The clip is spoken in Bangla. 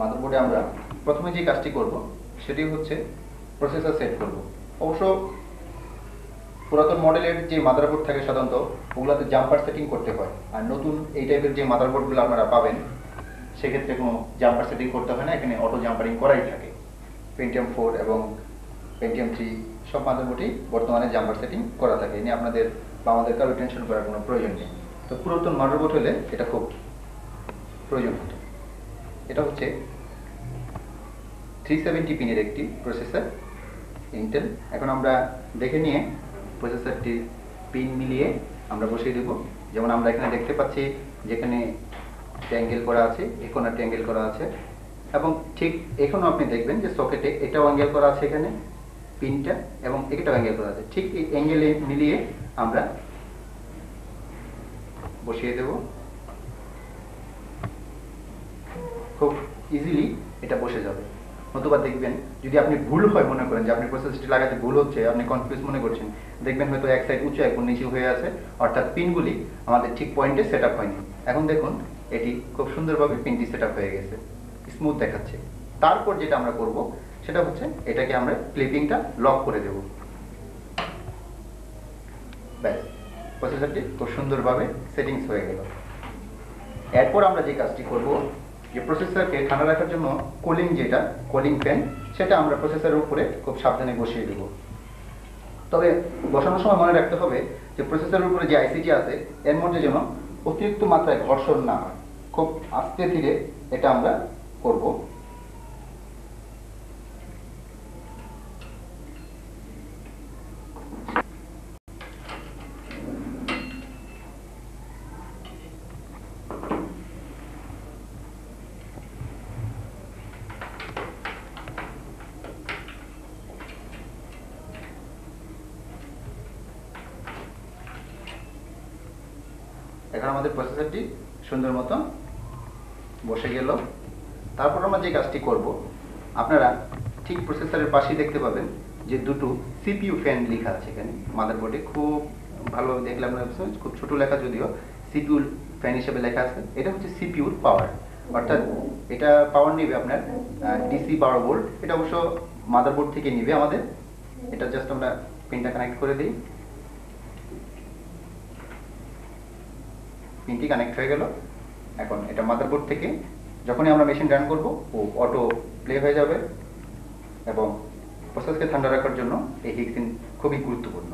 মাদারবোর্ডে আমরা প্রথমে যে কাজটি করব সেটি হচ্ছে প্রসেসর সেট করব। অবশ্য পুরাতন মডেলের যে মাদারবোর্ড থাকে সাধারণত ওগুলোতে জাম্পার সেটিং করতে হয়, আর নতুন এই টাইপের যে মাদারবোর্ডগুলো আপনারা পাবেন সেক্ষেত্রে কোনো জাম্পার সেটিং করতে হয় না, এখানে অটো জাম্পারিং করাই থাকে। পেন্টিয়াম 4 এবং পেন্টিয়াম 3 সব মাদারবোর্ডেই বর্তমানে জাম্পার সেটিং করা থাকে, এ নিয়ে আপনাদের বা আমাদের কারো টেনশন করার কোনো প্রয়োজন নেই। তো পুরাতন মাদারবোর্ড হলে এটা খুব প্রয়োজন হতো। এটা হচ্ছে 370 পিনের একটি প্রসেসর ইন্টেল। এখন আমরা দেখে নিয়ে প্রসেসরটি পিন মিলিয়ে আমরা বসিয়ে দেব। যেমন আমরা এখানে দেখতে পাচ্ছি যেখানে ট্যাঙ্গেল করা আছে, এখানে ট্যাঙ্গেল করা আছে, এবং ঠিক এখানেও আপনি দেখবেন যে সকেটে এটাও অ্যাঙ্গেল করা আছে, এখানে পিনটা এবং এটাও অ্যাঙ্গেল করা আছে। ঠিক এই অ্যাঙ্গেলে মিলিয়ে আমরা বসিয়ে দেব। খুব ইজিলি এটা বসে যাবে। নতুবা দেখবেন যদি আপনি ভুল হয় মনে করেন যে আপনি প্রসেসরটি লাগাতে ভুল হচ্ছে, আপনি কনফিউজ মনে করছেন, দেখবেন হয়তো এক সাইড উঁচু এক নিচু হয়ে আছে, অর্থাৎ পিনগুলি আমাদের ঠিক পয়েন্টে সেট আপ হয়নি। এখন দেখুন এটি খুব সুন্দরভাবে পিনটি সেট আপ হয়ে গেছে, স্মুথ দেখাচ্ছে। তারপর যেটা আমরা করব সেটা হচ্ছে এটাকে আমরা ক্লিপিংটা লক করে দেব। ব্যাস, প্রসেসরটি খুব সুন্দরভাবে সেটিংস হয়ে গেল। এরপর আমরা যে কাজটি করব, যে প্রসেসরকে ঠান্ডা রাখার জন্য কুলিং, যেটা কুলিং ফ্যান, সেটা আমরা প্রসেসরের উপরে খুব সাবধানে বসিয়ে দেব। তবে বসানোর সময় মনে রাখতে হবে যে প্রসেসরের উপরে যে আইসিটি আছে এর মধ্যে যেন অতিরিক্ত মাত্রায় ঘর্ষণ না হয়। খুব আস্তে ধীরে এটা আমরা করব। এখন আমাদের প্রসেসরটি সুন্দর মতো বসে গেল। তারপর আমরা যে কাজটি করব, আপনারা ঠিক প্রসেসরের পাশেই দেখতে পাবেন যে দুটো সিপিইউ ফ্যান লেখা আছে এখানে মাদারবোর্ডে। খুব ভালো দেখলাম, খুব ছোট লেখা যদিও সিপিইউ ফ্যান হিসেবে লেখা আছে। এটা হচ্ছে সিপিইউর পাওয়ার, অর্থাৎ এটা পাওয়ার নেবে আপনার ডিসি 12 ভোল্ট। এটা অবশ্য মাদারবোর্ড থেকে নেবে আমাদের। এটা জাস্ট আমরা পিনটা কানেক্ট করে দিই। পিনটি কানেক্ট হয়ে গেল। এখন এটা মাদারবোর্ড থেকে যখনই আমরা মেশিন রান করব ও অটো প্লে হয়ে যাবে, এবং প্রসেসকে ঠান্ডা রাখার জন্য এই হিটসিঙ্ক খুবই গুরুত্বপূর্ণ।